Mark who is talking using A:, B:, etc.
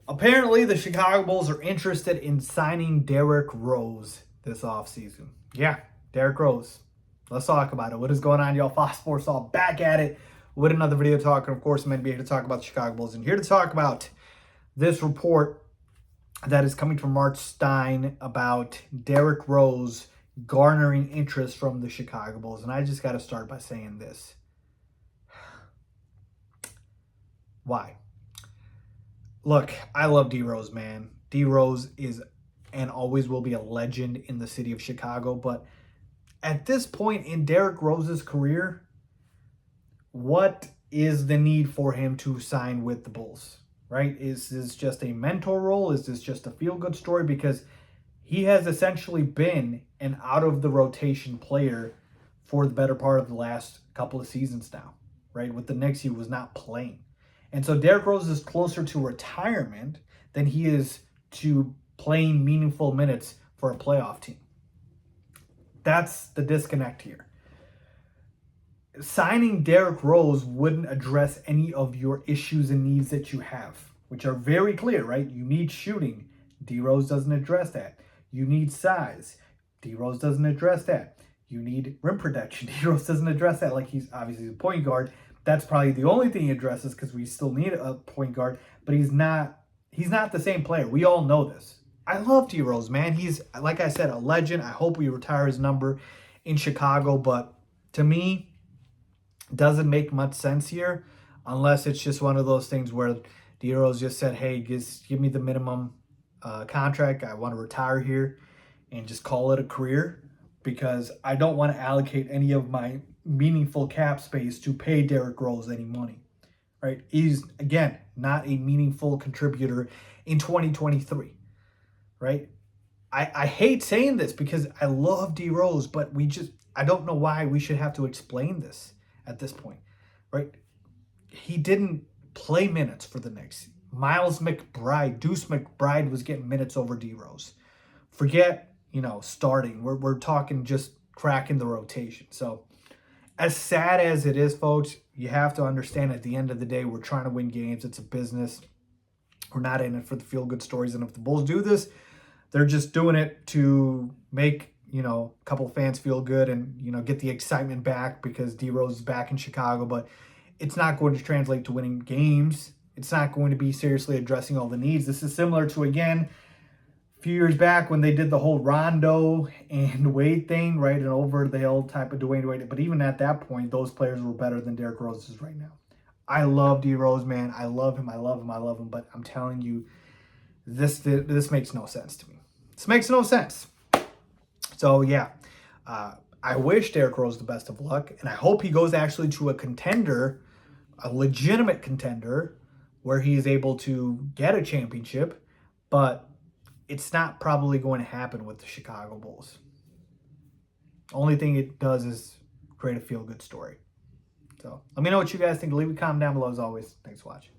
A: Apparently, the Chicago Bulls are interested in signing Derrick Rose this offseason. Yeah, Derrick Rose. Let's talk about it. What is going on, y'all? Fox Sports all back at it with another video talking. Of course, I'm going to be here to talk about the Chicago Bulls and here to talk about this report that is coming from Mark Stein about Derrick Rose garnering interest from the Chicago Bulls. And I just got to start by saying this. Why? Look, I love D Rose, man. D Rose is and always will be a legend in the city of Chicago. But at this point in Derrick Rose's career, what is the need for him to sign with the Bulls? Right? Is this just a mentor role? Is this just a feel-good story? Because he has essentially been an out-of-the-rotation player for the better part of the last couple of seasons now. Right? With the Knicks, he was not playing. And so Derrick Rose is closer to retirement than he is to playing meaningful minutes for a playoff team. That's the disconnect here. Signing Derrick Rose wouldn't address any of your issues and needs that you have, which are very clear, right? You need shooting. D Rose doesn't address that. You need size. D Rose doesn't address that. You need rim protection. D Rose doesn't address that. Like, he's obviously a point guard. That's probably the only thing he addresses because we still need a point guard, but he's not the same player. We all know this. I love D Rose, man. He's, like I said, a legend. I hope we retire his number in Chicago, but to me, doesn't make much sense here unless it's just one of those things where D Rose just said, hey, just give me the minimum contract. I want to retire here and just call it a career because I don't want to allocate any of my meaningful cap space to pay Derrick Rose any money, right? He's, again, not a meaningful contributor in 2023, right? I hate saying this because I love D Rose, but I don't know why we should have to explain this at this point, right? He didn't play minutes for the Knicks. Deuce McBride was getting minutes over D Rose. Forget, starting. We're talking just cracking the rotation. So as sad as it is, folks, you have to understand at the end of the day, we're trying to win games. It's a business. We're not in it for the feel-good stories. And if the Bulls do this, they're just doing it to make, a couple of fans feel good and, get the excitement back because D Rose is back in Chicago. But it's not going to translate to winning games. It's not going to be seriously addressing all the needs. This is similar to, again, few years back when they did the whole Rondo and Wade thing, right? And over the hill type of Dwayne Wade. But even at that point, those players were better than Derrick Rose is right now. I love D Rose, man. I love him. But I'm telling you, this makes no sense to me. This makes no sense. So, yeah. I wish Derrick Rose the best of luck. And I hope he goes actually to a contender, a legitimate contender, where he's able to get a championship. But it's not probably going to happen with the Chicago Bulls. Only thing it does is create a feel-good story. So let me know what you guys think. Leave a comment down below as always. Thanks for watching.